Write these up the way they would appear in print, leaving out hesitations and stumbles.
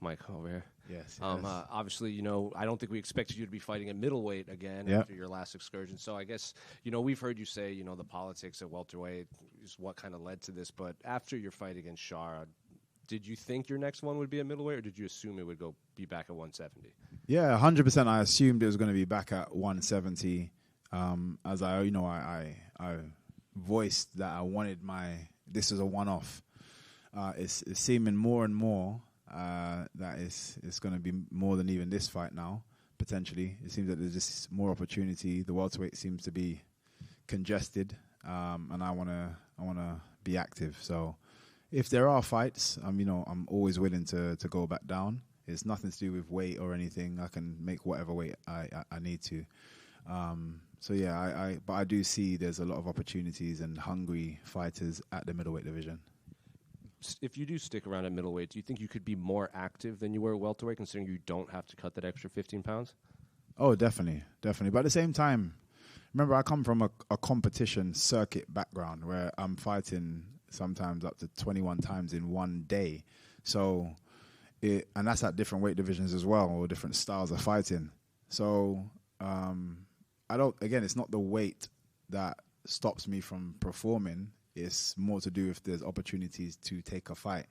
mic over here. Yes. Obviously, I don't think we expected you to be fighting at middleweight again after your last excursion. So I guess, we've heard you say, the politics at welterweight is what kind of led to this. But after your fight against Shara, did you think your next one would be at middleweight, or did you assume it would be back at 170? Yeah, 100%. I assumed it was going to be back at 170. As I voiced that I wanted this is a one-off. It's seeming more and more that it's going to be more than even this fight now, potentially. It seems that there's just more opportunity. The welterweight seems to be congested, and I want to be active. So if there are fights, I'm always willing to go back down. It's nothing to do with weight or anything. I can make whatever weight I need to. So yeah, but I do see there's a lot of opportunities and hungry fighters at the middleweight division. If you do stick around at middleweight, do you think you could be more active than you were at welterweight, considering you don't have to cut that extra 15 pounds? Oh, definitely. But at the same time, remember, I come from a competition circuit background where I'm fighting sometimes up to 21 times in one day. So, and that's at different weight divisions as well, or different styles of fighting. So, it's not the weight that stops me from performing. It's more to do if there's opportunities to take a fight.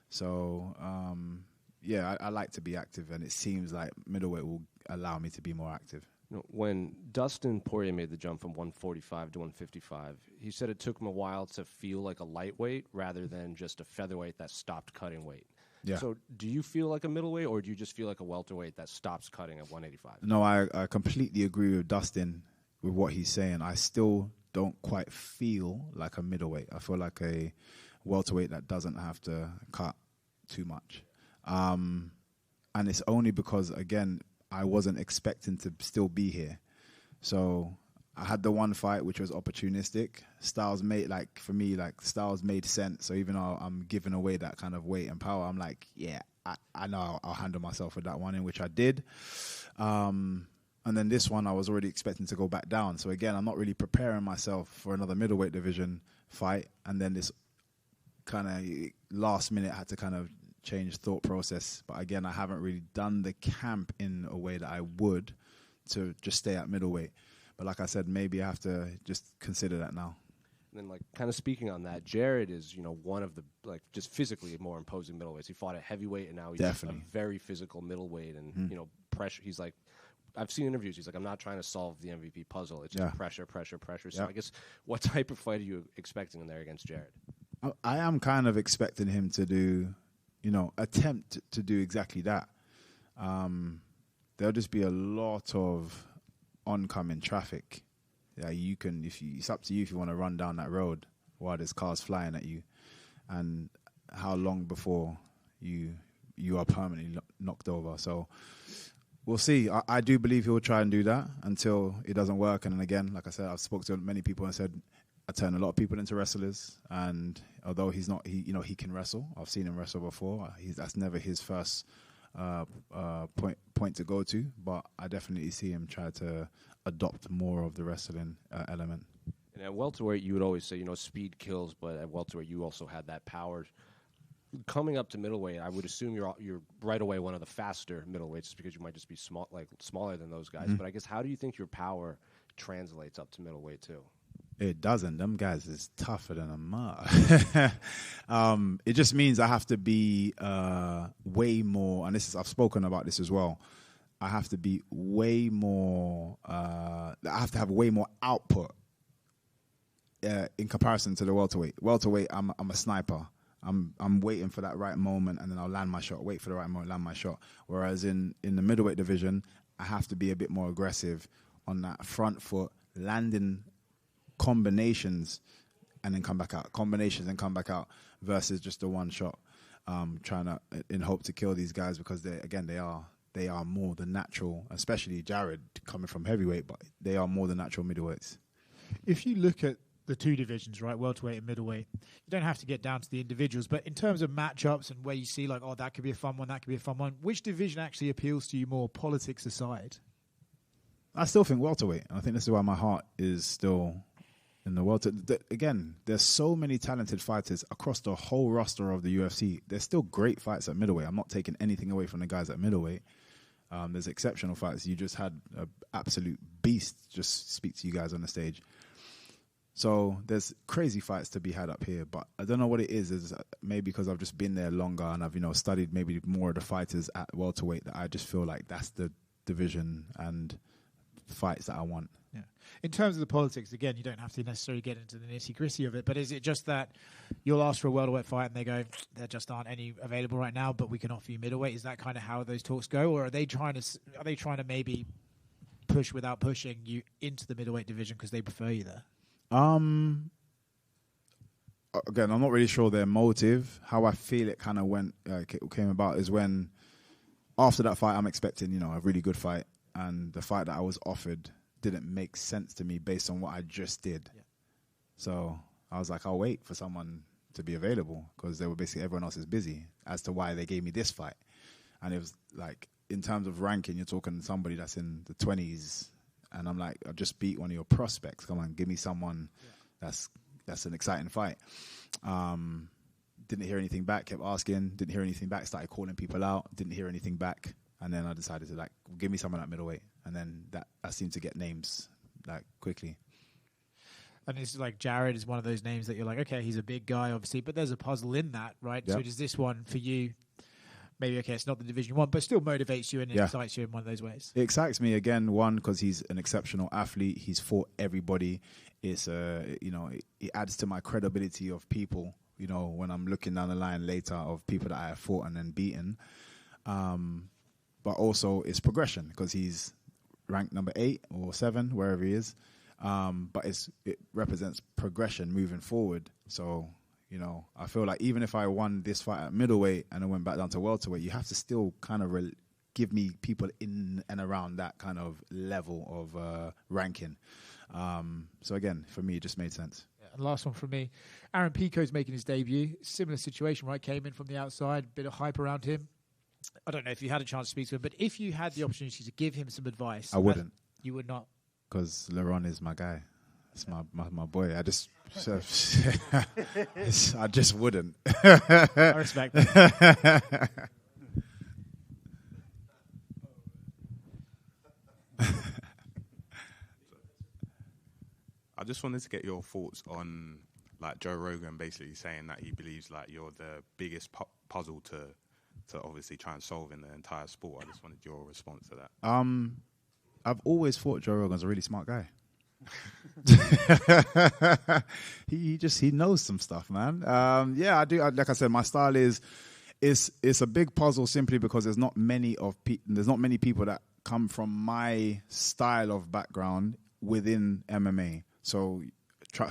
So, I like to be active, and it seems like middleweight will allow me to be more active. When Dustin Poirier made the jump from 145 to 155, he said it took him a while to feel like a lightweight rather than just a featherweight that stopped cutting weight. Yeah. So do you feel like a middleweight, or do you just feel like a welterweight that stops cutting at 185? No, I completely agree with Dustin with what he's saying. I still don't quite feel like a middleweight. I feel like a welterweight that doesn't have to cut too much. And it's only because, again, I wasn't expecting to still be here. So I had the one fight which was opportunistic. Styles made sense. So even though I'm giving away that kind of weight and power, I'm like, yeah, I know I'll handle myself with that one, in which I did. And then this one, I was already expecting to go back down. So again, I'm not really preparing myself for another middleweight division fight. And then this kind of last minute had to kind of change thought process. But again, I haven't really done the camp in a way that I would to just stay at middleweight. But like I said, maybe I have to just consider that now. And then, kind of speaking on that, Jared is, one of the, just physically more imposing middleweights. He fought at heavyweight, and now he's a very physical middleweight. And, pressure. He's like, I've seen interviews. He's like, I'm not trying to solve the MVP puzzle. It's just pressure. So I guess, what type of fight are you expecting in there against Jared? I am kind of expecting him to do, attempt to do exactly that. There'll just be a lot of oncoming traffic. Yeah, it's up to you if you want to run down that road while there's cars flying at you, and how long before you are permanently knocked over. So we'll see. I do believe he'll try and do that until it doesn't work. And then again, like I said, I've spoken to many people and said I turn a lot of people into wrestlers. And although he can wrestle. I've seen him wrestle before. That's never his first point to go to. But I definitely see him try to adopt more of the wrestling element. And at welterweight, you would always say, speed kills. But at welterweight, you also had that power. Coming up to middleweight, I would assume you're right away one of the faster middleweights, just because you might just be smaller than those guys. Mm-hmm. But I guess, how do you think your power translates up to middleweight too? It doesn't. Them guys is tougher than a mud. It just means I have to be way more, and I've spoken about this as well. I have to be way more. I have to have way more output in comparison to the welterweight. Welterweight, I'm a sniper. I'm waiting for that right moment, and then I'll land my shot. Wait for the right moment, land my shot. Whereas in the middleweight division, I have to be a bit more aggressive on that front foot, landing combinations, and then come back out. Combinations and come back out versus just the one shot. Trying to in hope to kill these guys, because they are more than natural. Especially Jared coming from heavyweight, but they are more than natural middleweights. If you look at the two divisions, right, welterweight and middleweight, you don't have to get down to the individuals, but in terms of matchups and where you see that could be a fun one, that could be a fun one, which division actually appeals to you more, politics aside? I still think welterweight. I think this is why my heart is still in the world. Again, there's so many talented fighters across the whole roster of the UFC. There's still great fights at middleweight. I'm not taking anything away from the guys at middleweight. There's exceptional fights. You just had an absolute beast just speak to you guys on the stage. So there's crazy fights to be had up here, but I don't know what it is maybe because I've just been there longer and I've, studied maybe more of the fighters at welterweight, that I just feel like that's the division and fights that I want. Yeah. In terms of the politics, again, you don't have to necessarily get into the nitty-gritty of it, but is it just that you'll ask for a welterweight fight and they go, there just aren't any available right now, but we can offer you middleweight? Is that kind of how those talks go, or are they trying to maybe push without pushing you into the middleweight division because they prefer you there? Again, I'm not really sure their motive. How I feel it kind of came about is when after that fight, I'm expecting, a really good fight, and the fight that I was offered didn't make sense to me based on what I just did. Yeah. So I was like, I'll wait for someone to be available, because they were basically, everyone else is busy, as to why they gave me this fight. And it was like, in terms of ranking, you're talking somebody that's in the 20s, and I'm like, I just beat one of your prospects. Come on, give me someone that's an exciting fight. Didn't hear anything back, kept asking, didn't hear anything back, started calling people out, didn't hear anything back. And then I decided to give me someone at middleweight. And then I seemed to get names quickly. And it's like Jared is one of those names that you're like, okay, he's a big guy, obviously, but there's a puzzle in that, right? Yep. So does this one for you, maybe, okay, it's not the Division 1, but still motivates you and excites you in one of those ways? It excites me, again, one, because he's an exceptional athlete. He's fought everybody. It's, it adds to my credibility of people, when I'm looking down the line later of people that I have fought and then beaten. But also it's progression, because he's ranked number 8 or 7, wherever he is. But it represents progression moving forward. So, I feel like even if I won this fight at middleweight and I went back down to welterweight, you have to still kind of give me people in and around that kind of level of ranking. So again, for me, it just made sense. Yeah, and last one from me. Aaron Pico's making his debut. Similar situation, right? Came in from the outside, bit of hype around him. I don't know if you had a chance to speak to him, but if you had the opportunity to give him some advice... I wouldn't. You would not? Because Leron is my guy. It's my boy. I just wouldn't. I respect that. I just wanted to get your thoughts on Joe Rogan basically saying that he believes you're the biggest puzzle to obviously try and solve in the entire sport. I just wanted your response to that. I've always thought Joe Rogan's a really smart guy. he knows some stuff, man. I do. Like I said, my style is it's a big puzzle simply because there's not many people that come from my style of background within MMA. So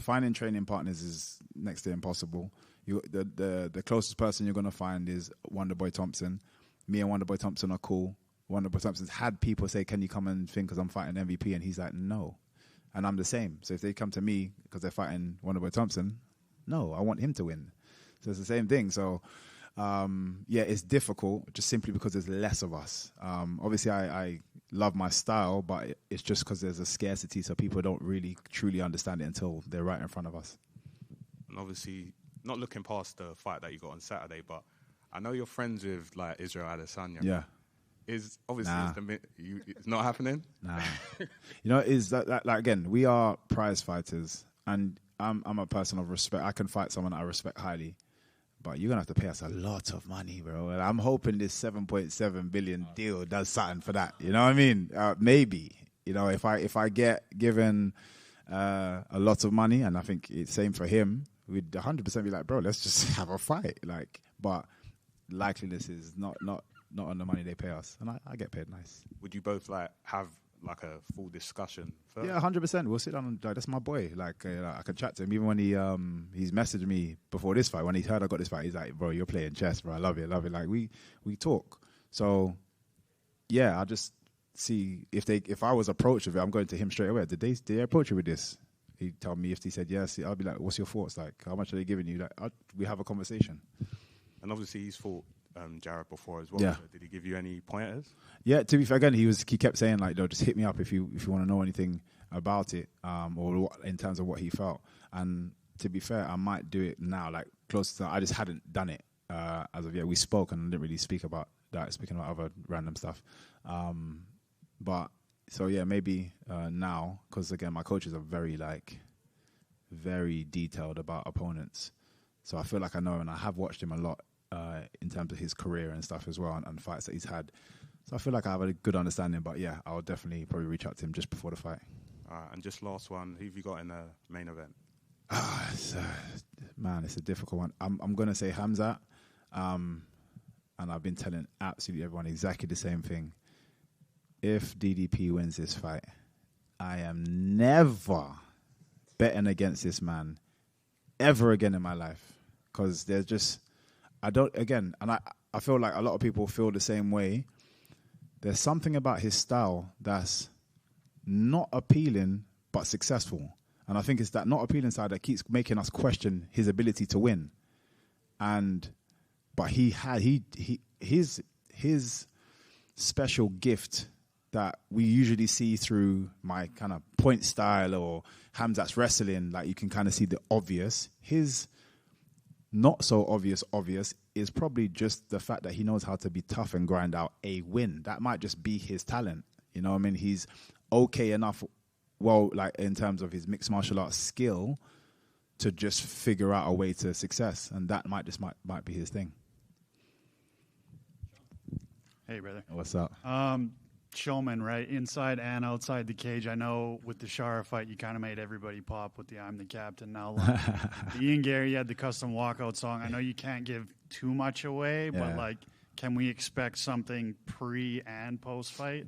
finding training partners is next to impossible. The closest person you're going to find is Wonderboy Thompson. Me and Wonderboy Thompson are cool. Wonderboy Thompson's had people say, can you come and think because I'm fighting MVP? And he's like, no. And I'm the same. So if they come to me because they're fighting Wonderboy Thompson, no, I want him to win. So it's the same thing. So, it's difficult just simply because there's less of us. Obviously, I love my style, but it's just because there's a scarcity, so people don't really truly understand it until they're right in front of us. And obviously, not looking past the fight that you got on Saturday, but I know you're friends with Israel Adesanya. Yeah. Is obviously it's not happening? Nah. Is that again, we are prize fighters, and I'm a person of respect. I can fight someone I respect highly, but you're gonna have to pay us a lot of money, bro. And I'm hoping this 7.7 billion deal does something for that. You know what I mean? Maybe. If I get given a lot of money, and I think it's same for him, we'd 100% be like, bro, let's just have a fight. But likeliness is not on the money they pay us, and I get paid nice. Would you both have a full discussion first? Yeah, 100%. We'll sit down and that's my boy. I can chat to him. Even when he's messaged me before this fight, when he heard I got this fight, he's like, bro, you're playing chess, bro. I love it. We talk. So yeah, I'll just see if I was approached with it, I'm going to him straight away. Did they approach you with this? He told me if he said yes, I'll be like, what's your thoughts? How much are they giving you? We have a conversation. And obviously he's fought Jared before as well. Yeah. So did he give you any pointers? Yeah, to be fair, again, he kept saying like, just hit me up if you want to know anything about it, or what, in terms of what he felt. And to be fair, I might do it now, like close to. I just hadn't done it as of yet. We spoke and didn't really speak about that, speaking about other random stuff. But so yeah, maybe now, because again, my coaches are very detailed about opponents. So I feel like I know, and I have watched him a lot in terms of his career and stuff as well, and fights that he's had. So I feel like I have a good understanding. But yeah, I'll definitely probably reach out to him just before the fight. And just last one, who have you got in the main event? Man, it's a difficult one. I'm going to say Hamzat. And I've been telling absolutely everyone exactly the same thing. If DDP wins this fight, I am never betting against this man ever again in my life. Because there's just, I feel like a lot of people feel the same way. There's something about his style that's not appealing but successful. And I think it's that not appealing side that keeps making us question his ability to win. But his special gift that we usually see through my kind of point style or Hamzat's wrestling, like you can kind of see the obvious. His not so obvious is probably just the fact that he knows how to be tough and grind out a win. That might just be his talent. You know what I mean? He's okay enough, well, like in terms of his mixed martial arts skill, to just figure out a way to success. And that might be his thing. Hey, brother. What's up? Showman, right? Inside and outside the cage. I know with the Shara fight, you kind of made everybody pop with the I'm the captain now line. The Ian Gary had the custom walkout song. I know you can't give too much away, but like, can we expect something pre and post fight?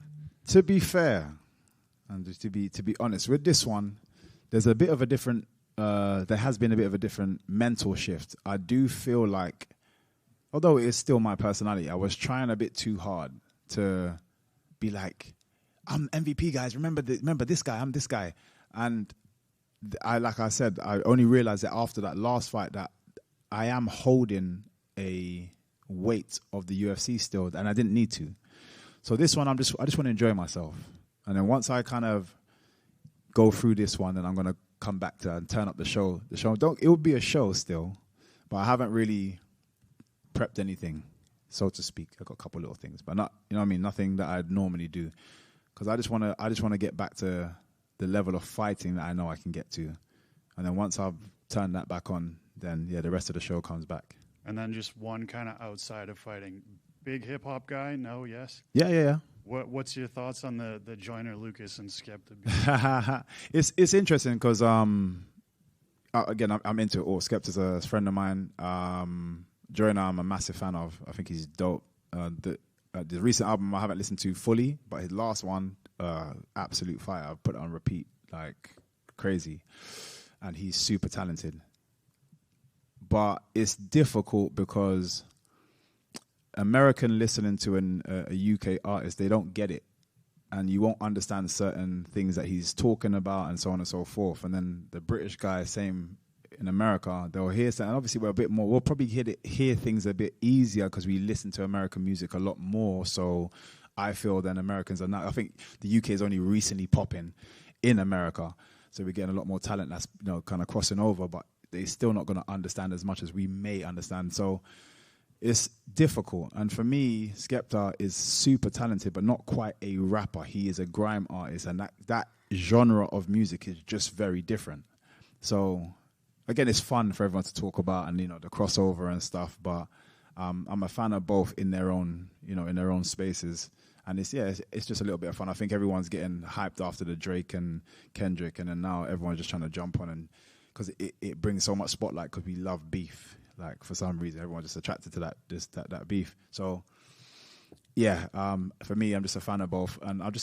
To be fair, and just to be honest, with this one, there's a bit of a different, there has been a bit of a different mental shift. I do feel like, although it is still my personality, I was trying a bit too hard to be like, I'm MVP, guys. Remember this guy. I'm this guy. And like I said, I only realized that after that last fight that I am holding a weight of the UFC still, and I didn't need to. So this one, I just want to enjoy myself. And then once I kind of go through this one, then I'm going to come back to and turn up the show. It will be a show still, but I haven't really prepped anything, so to speak. I got a couple little things, but not, you know what I mean, nothing that I'd normally do, because I just want to get back to the level of fighting that I know I can get to, and then once I've turned that back on, then yeah, the rest of the show comes back. And then just one kind of outside of fighting, big hip hop guy? No, yes. Yeah. What's your thoughts on the Joyner Lucas and Skepta? It's interesting because again, I'm into it all. Skepta's a friend of mine. Joyner, I'm a massive fan of. I think he's dope. The recent album I haven't listened to fully, but his last one, absolute fire. I've put it on repeat like crazy, and he's super talented. But it's difficult because American listening to a UK artist, they don't get it, and you won't understand certain things that he's talking about and so on and so forth. And then the British guy, same in America, they'll hear something. Obviously, we'll probably hear things a bit easier because we listen to American music a lot more. So I feel than Americans are now. I think the UK is only recently popping in America, so we're getting a lot more talent that's kind of crossing over, but they're still not going to understand as much as we may understand. So it's difficult. And for me, Skepta is super talented, but not quite a rapper. He is a grime artist, and that genre of music is just very different. So again, it's fun for everyone to talk about and, the crossover and stuff, but I'm a fan of both in their own, in their own spaces. And it's just a little bit of fun. I think everyone's getting hyped after the Drake and Kendrick, and then now everyone's just trying to jump on, and because it brings so much spotlight because we love beef. Like, for some reason, everyone's just attracted to that beef. So, yeah, for me, I'm just a fan of both. And I've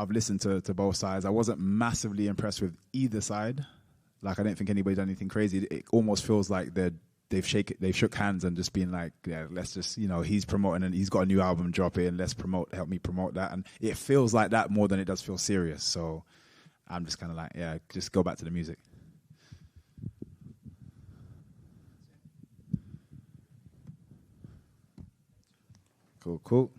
listened to both sides. I wasn't massively impressed with either side. Like, I didn't think anybody done anything crazy. It almost feels like they've shook hands and just been like, yeah, let's just, he's promoting and he's got a new album dropping. Let's help me promote that. And it feels like that more than it does feel serious. So I'm just kind of like, yeah, just go back to the music. Cool.